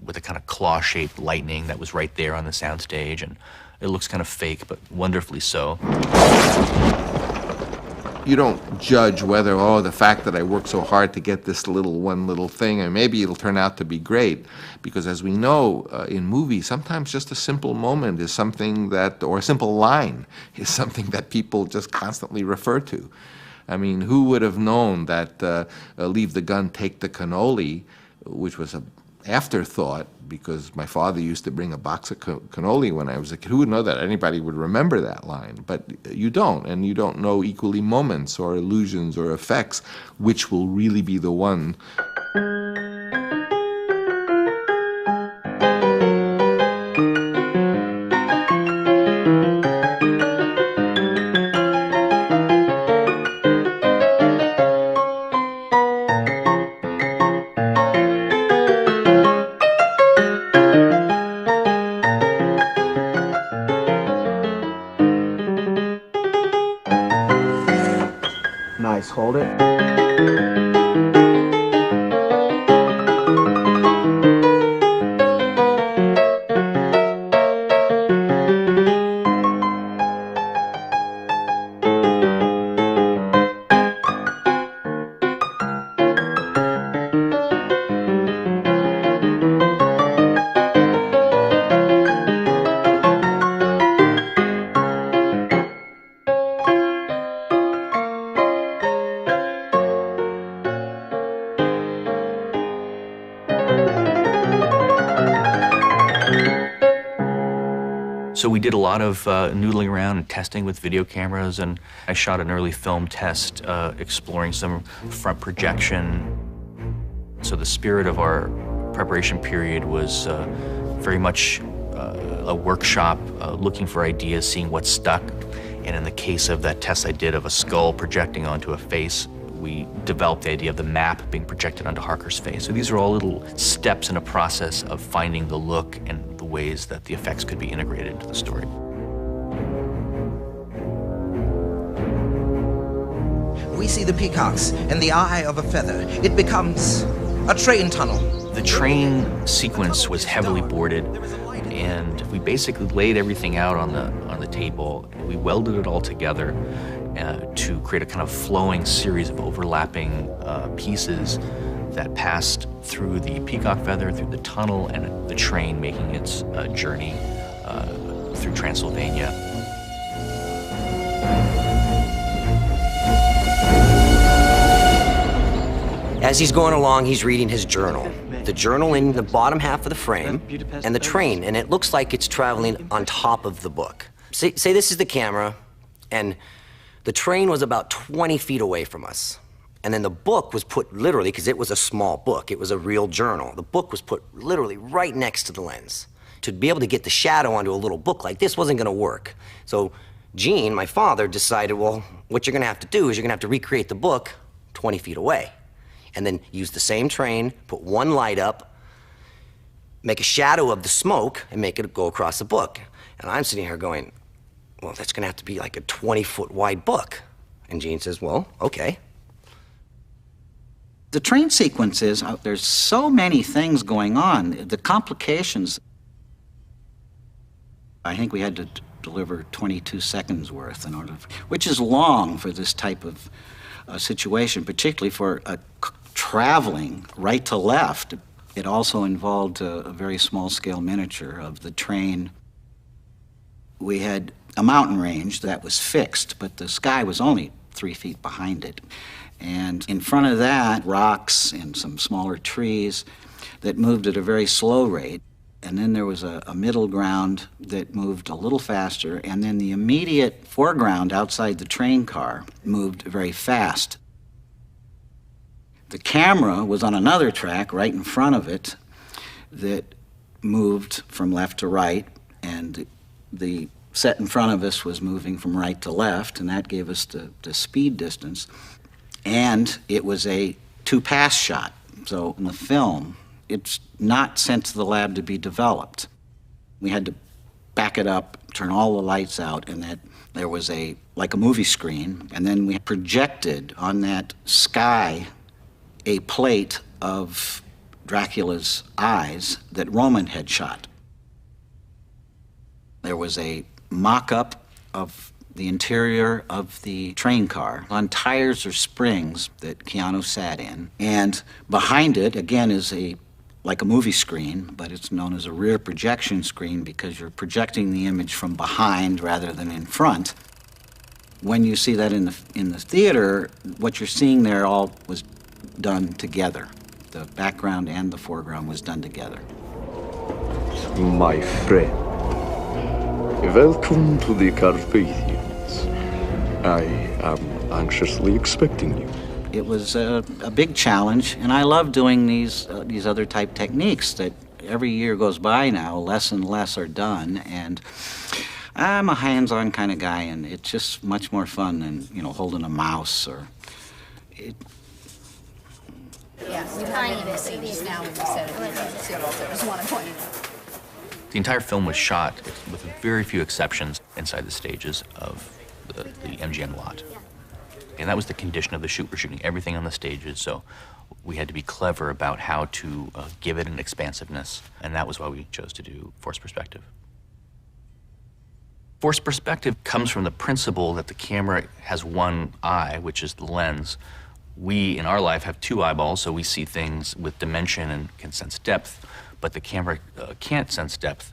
with a kind of claw-shaped lightning that was right there on the soundstage, and it looks kind of fake, but wonderfully so. You don't judge whether, oh, the fact that I worked so hard to get this one little thing, and maybe it'll turn out to be great. Because as we know, in movies, sometimes just a simple moment is something that, or a simple line is something that people just constantly refer to. I mean, who would have known that leave the gun, take the cannoli, which was an afterthought, because my father used to bring a box of cannoli when I was a kid. Who would know that anybody would remember that line? But you don't, and you don't know equally moments or illusions or effects which will really be the one. Nice, hold it. So we did a lot of noodling around and testing with video cameras, and I shot an early film test exploring some front projection. So the spirit of our preparation period was very much a workshop, looking for ideas, seeing what stuck. And in the case of that test I did of a skull projecting onto a face, we developed the idea of the map being projected onto Harker's face. So these are all little steps in a process of finding the look and the ways that the effects could be integrated into the story. We see the peacocks in the eye of a feather. It becomes a train tunnel. The train sequence was heavily boarded, and we basically laid everything out on the table. We welded it all together to create a kind of flowing series of overlapping pieces that passed through the peacock feather, through the tunnel, and the train making its journey through Transylvania. As he's going along, he's reading his journal. The journal in the bottom half of the frame, and the train, and it looks like it's traveling on top of the book. Say this is the camera, and the train was about 20 feet away from us. And then the book was put literally, because it was a small book, it was a real journal. The book was put literally right next to the lens. To be able to get the shadow onto a little book like this wasn't gonna work. So Gene, my father, decided, well, what you're gonna have to do is you're gonna have to recreate the book 20 feet away. And then use the same train, put one light up, make a shadow of the smoke, and make it go across the book. And I'm sitting here going, well, that's gonna have to be like a 20-foot wide book. And Gene says, well, okay. The train sequences, there's so many things going on. The complications, I think we had to deliver 22 seconds worth in order, which is long for this type of situation, particularly for traveling right to left. It also involved a very small-scale miniature of the train. We had a mountain range that was fixed, but the sky was only 3 feet behind it. And in front of that, rocks and some smaller trees that moved at a very slow rate. And then there was a middle ground that moved a little faster, and then the immediate foreground outside the train car moved very fast. The camera was on another track right in front of it that moved from left to right, and the set in front of us was moving from right to left, and that gave us the speed distance. And it was a two-pass shot. So in the film, it's not sent to the lab to be developed. We had to back it up, turn all the lights out, and that there was like a movie screen, and then we projected on that sky a plate of Dracula's eyes that Roman had shot. There was a mock-up of the interior of the train car on tires or springs that Keanu sat in, and behind it, again, is like a movie screen, but it's known as a rear projection screen because you're projecting the image from behind rather than in front. When you see that in the theater, what you're seeing there all was done together. The background and the foreground was done together. My friend, welcome to the Carpathians. I am anxiously expecting you. It was a big challenge, and I love doing these other type techniques that every year goes by now, less and less are done, and I'm a hands-on kind of guy, and it's just much more fun than, holding a mouse or... The entire film was shot, with very few exceptions, inside the stages of the MGM lot. And that was the condition of the shoot. We're shooting everything on the stages, so we had to be clever about how to give it an expansiveness, and that was why we chose to do forced perspective. Forced perspective comes from the principle that the camera has one eye, which is the lens. We, in our life, have two eyeballs, so we see things with dimension and can sense depth, but the camera can't sense depth.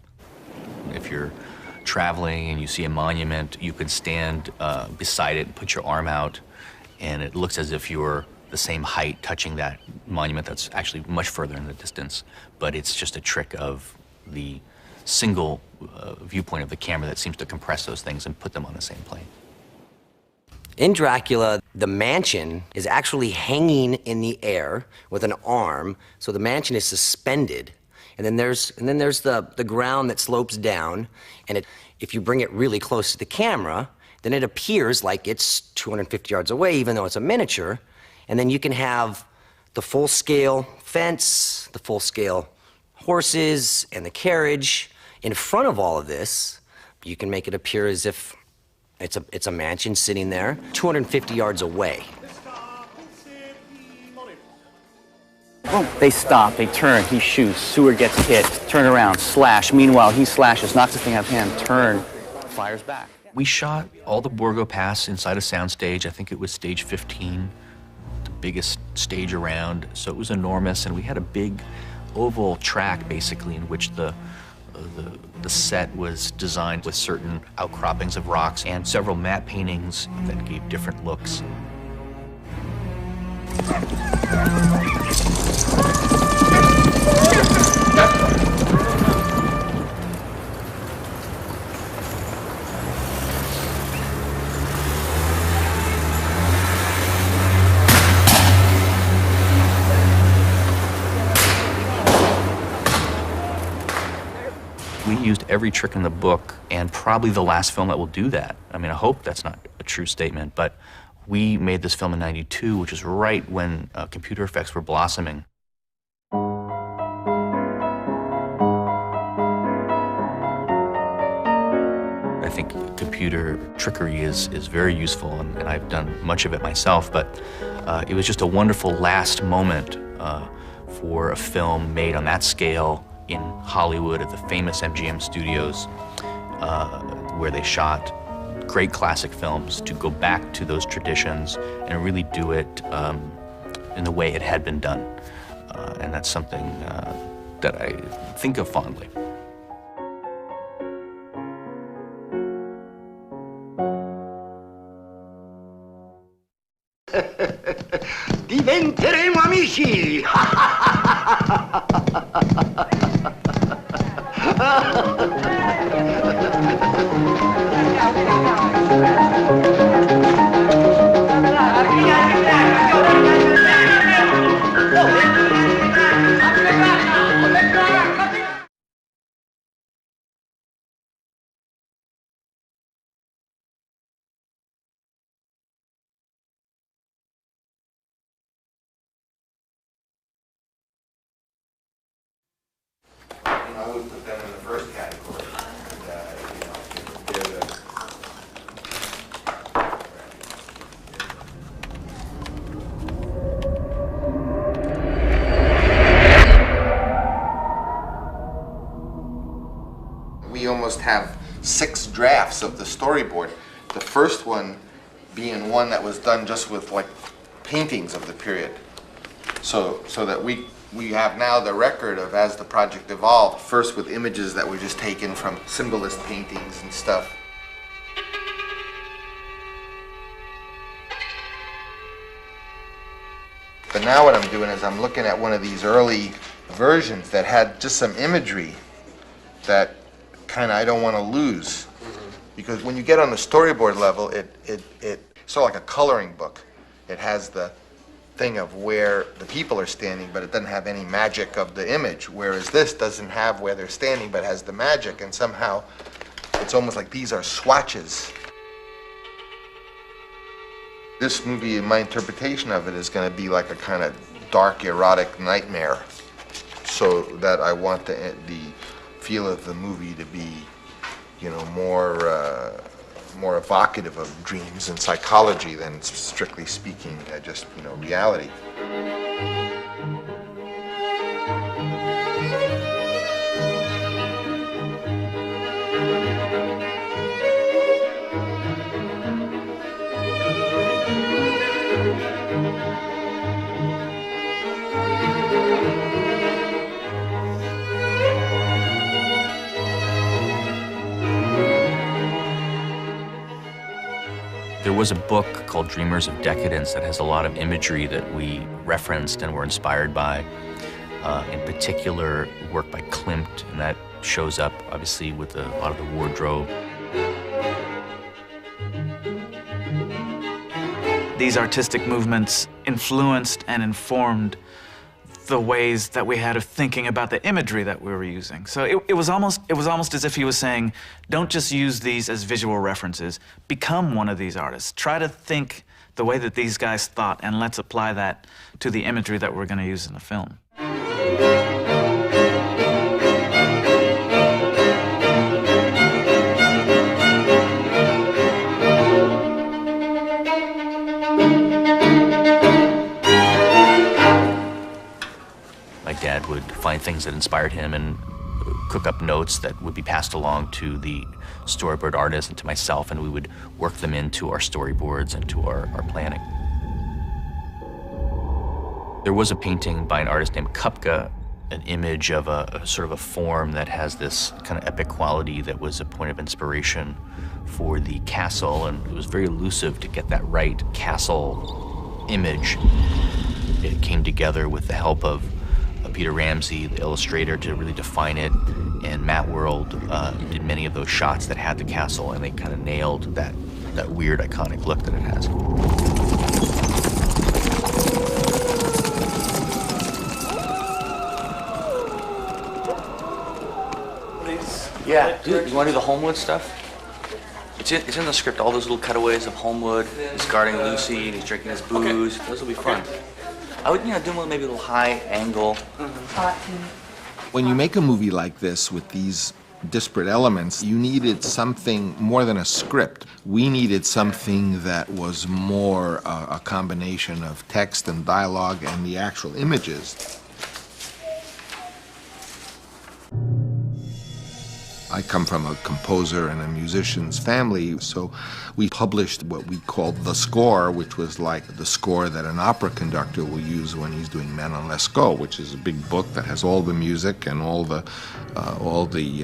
If you're traveling and you see a monument, you can stand beside it and put your arm out, and it looks as if you're the same height touching that monument that's actually much further in the distance, but it's just a trick of the single viewpoint of the camera that seems to compress those things and put them on the same plane. In Dracula, the mansion is actually hanging in the air with an arm, so the mansion is suspended. And then there's the ground that slopes down, and if you bring it really close to the camera, then it appears like it's 250 yards away, even though it's a miniature. And then you can have the full-scale fence, the full-scale horses, and the carriage. In front of all of this, you can make it appear as if it's a mansion sitting there, 250 yards away. They stop, they turn, he shoots, Sewer gets hit, turn around, slash. Meanwhile, he slashes, knocks the thing out of hand, turn, fires back. We shot all the Borgo Pass inside a soundstage. I think it was stage 15, the biggest stage around. So it was enormous, and we had a big oval track, basically, in which the set was designed with certain outcroppings of rocks and several matte paintings that gave different looks. We used every trick in the book, and probably the last film that will do that. I mean, I hope that's not a true statement, but we made this film in '92, which is right when computer effects were blossoming. I think computer trickery is very useful, and I've done much of it myself, but it was just a wonderful last moment for a film made on that scale in Hollywood at the famous MGM studios, where they shot great classic films, to go back to those traditions and really do it in the way it had been done. And that's something that I think of fondly. Diventeremo amici! I would put them in the first category. We almost have 6 drafts of the storyboard. The first one being one that was done just with like paintings of the period. So that we have now the record of as the project evolved, first with images that were just taken from symbolist paintings and stuff. But now what I'm doing is I'm looking at one of these early versions that had just some imagery that kind of I don't want to lose. Because when you get on the storyboard level, it's sort of like a coloring book. It has the thing of where the people are standing, but it doesn't have any magic of the image, whereas this doesn't have where they're standing, but has the magic, and somehow it's almost like these are swatches. This movie, in my interpretation of it, is going to be like a kind of dark, erotic nightmare, so that I want the feel of the movie to be, you know, more evocative of dreams and psychology than, strictly speaking, just, you know, reality. There was a book called Dreamers of Decadence that has a lot of imagery that we referenced and were inspired by. In particular, work by Klimt, and that shows up, obviously, with a lot of the wardrobe. These artistic movements influenced and informed the ways that we had of thinking about the imagery that we were using. So it was almost as if he was saying, don't just use these as visual references, become one of these artists. Try to think the way that these guys thought, and let's apply that to the imagery that we're going to use in the film. My dad would find things that inspired him and cook up notes that would be passed along to the storyboard artist and to myself, and we would work them into our storyboards and to our planning. There was a painting by an artist named Kupka, an image of a sort of a form that has this kind of epic quality that was a point of inspiration for the castle, and it was very elusive to get that right castle image. It came together with the help of Peter Ramsey, the illustrator, to really define it, and Matt World did many of those shots that had the castle, and they kind of nailed that weird, iconic look that it has. Yeah, dude, you want to do the Homewood stuff? It's in the script, all those little cutaways of Homewood. He's guarding Lucy, and he's drinking his booze. Those will be fun. I would, do them maybe a little high angle. When you make a movie like this with these disparate elements, you needed something more than a script. We needed something that was more a combination of text and dialogue and the actual images. I come from a composer and a musician's family, so we published what we called the score, which was like the score that an opera conductor will use when he's doing Manon Lescaut, which is a big book that has all the music and all the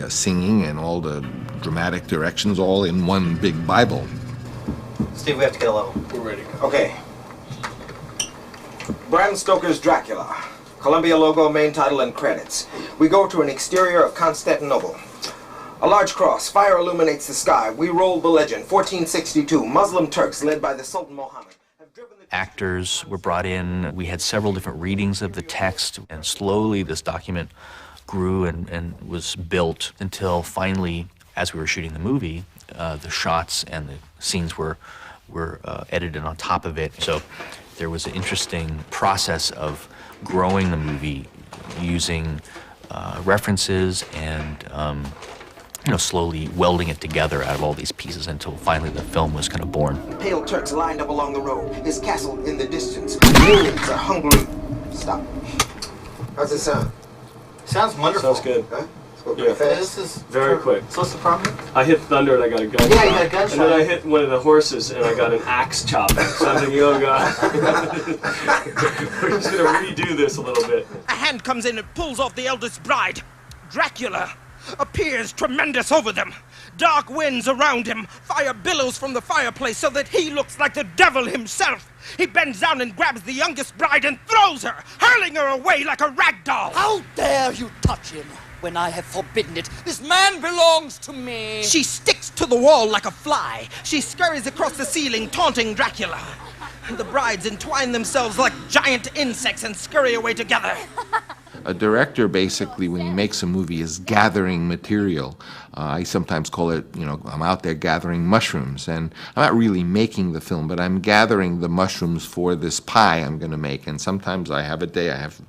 singing and all the dramatic directions all in one big Bible. Steve, we have to get a level. We're ready. Okay. Bram Stoker's Dracula. Columbia logo, main title, and credits. We go to an exterior of Constantinople. A large cross, fire illuminates the sky. We roll the legend, 1462, Muslim Turks led by the Sultan Mohammed. Actors were brought in. We had several different readings of the text, and slowly this document grew and was built until finally, as we were shooting the movie, the shots and the scenes were edited on top of it. So there was an interesting process of growing the movie using references and slowly welding it together out of all these pieces until finally the film was kind of born. Pale Turks lined up along the road, his castle in the distance. Millions are hungry. Stop. How's it sound? Sounds wonderful. Sounds good. Huh? Yeah. This is very quick. So what's the problem? I hit thunder and I got a gunshot. Yeah, you got a gunshot. And then I hit one of the horses and I got an axe chop. So I'm thinking, oh God. We're just going to redo this a little bit. A hand comes in and pulls off the eldest bride. Dracula appears tremendous over them. Dark winds around him. Fire billows from the fireplace so that he looks like the devil himself. He bends down and grabs the youngest bride and throws her, hurling her away like a rag doll. How dare you touch him when I have forbidden it? This man belongs to me. She sticks to the wall like a fly. She scurries across the ceiling, taunting Dracula. The brides entwine themselves like giant insects and scurry away together. A director, basically, when he makes a movie, is gathering material. I sometimes call it, I'm out there gathering mushrooms. And I'm not really making the film, but I'm gathering the mushrooms for this pie I'm going to make. And sometimes I have a day, I have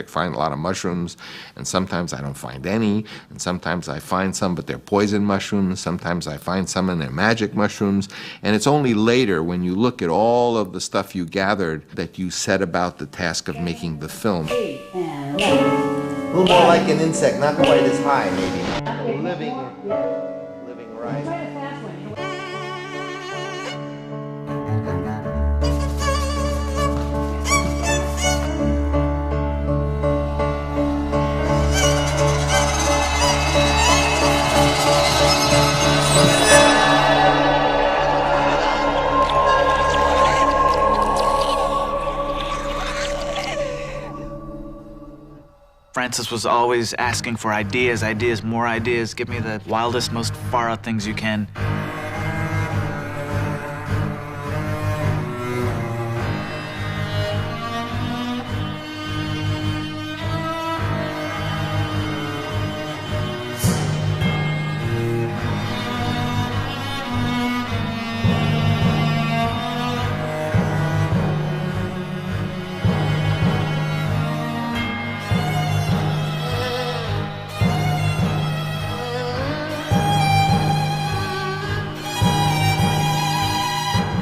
find a lot of mushrooms, and sometimes I don't find any, and sometimes I find some, but they're poison mushrooms. Sometimes I find some and they're magic mushrooms. And it's only later, when you look at all of the stuff you gathered, that you set about the task of making the film. A little more like an insect, not quite as high, maybe. Living right. Francis was always asking for ideas, ideas, more ideas. Give me the wildest, most far-out things you can.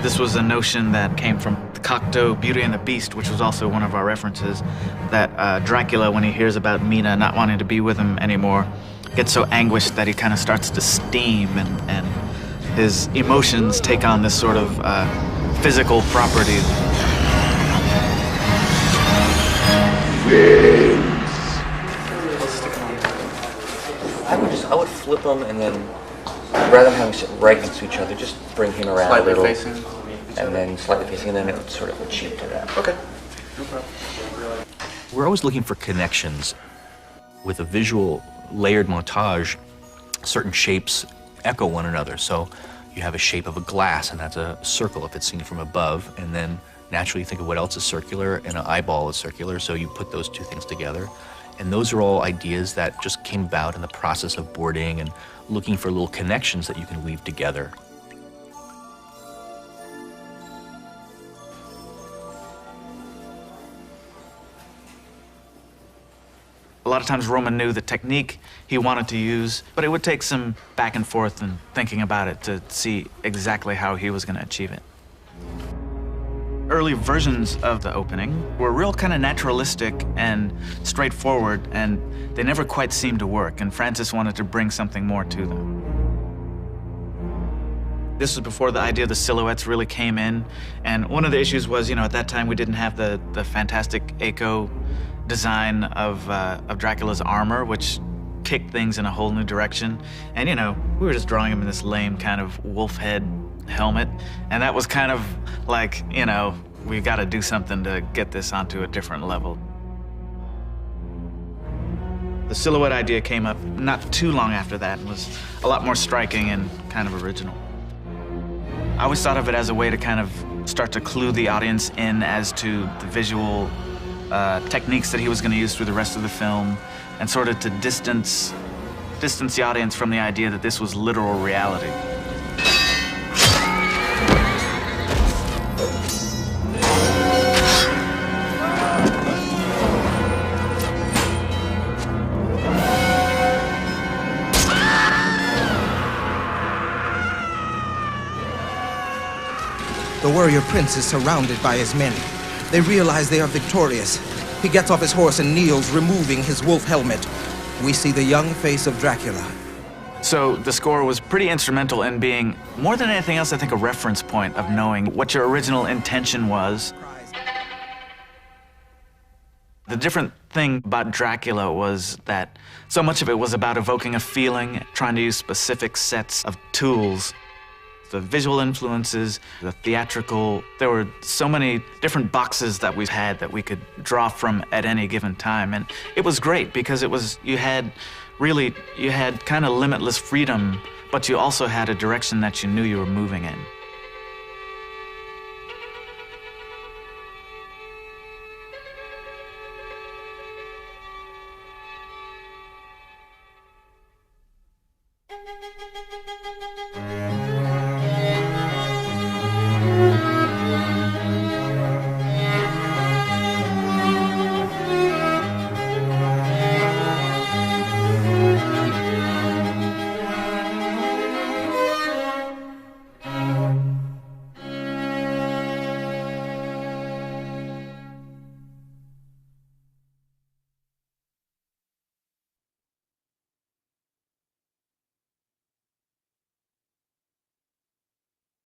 This was a notion that came from Cocteau, Beauty and the Beast, which was also one of our references, that Dracula, when he hears about Mina not wanting to be with him anymore, gets so anguished that he kind of starts to steam, and his emotions take on this sort of physical property. I would flip them, and then rather than having sit right next to each other, just bring him around Slightly a little. facing? And then slightly facing, and then it would sort of achieve to that. Okay. No problem. We're always looking for connections. With a visual layered montage, certain shapes echo one another. So you have a shape of a glass, and that's a circle if it's seen from above, and then naturally you think of what else is circular, and an eyeball is circular, so you put those two things together. And those are all ideas that just came about in the process of boarding and looking for little connections that you can weave together. A lot of times Roman knew the technique he wanted to use, but it would take some back and forth and thinking about it to see exactly how he was going to achieve it. Early versions of the opening were real kind of naturalistic and straightforward, and they never quite seemed to work, and Francis wanted to bring something more to them. This was before the idea of the silhouettes really came in, and one of the issues was, at that time we didn't have the fantastic eco design of Dracula's armor, which kicked things in a whole new direction. And we were just drawing him in this lame kind of wolf head helmet, and that was kind of like, we got to do something to get this onto a different level. The silhouette idea came up not too long after that and was a lot more striking and kind of original. I always thought of it as a way to kind of start to clue the audience in as to the visual techniques that he was going to use through the rest of the film, and sort of to distance the audience from the idea that this was literal reality. The warrior prince is surrounded by his men. They realize they are victorious. He gets off his horse and kneels, removing his wolf helmet. We see the young face of Dracula. So the score was pretty instrumental in being, more than anything else, I think, a reference point of knowing what your original intention was. The different thing about Dracula was that so much of it was about evoking a feeling, trying to use specific sets of tools. The visual influences, the theatrical, there were so many different boxes that we had that we could draw from at any given time. And it was great because you had kind of limitless freedom, but you also had a direction that you knew you were moving in.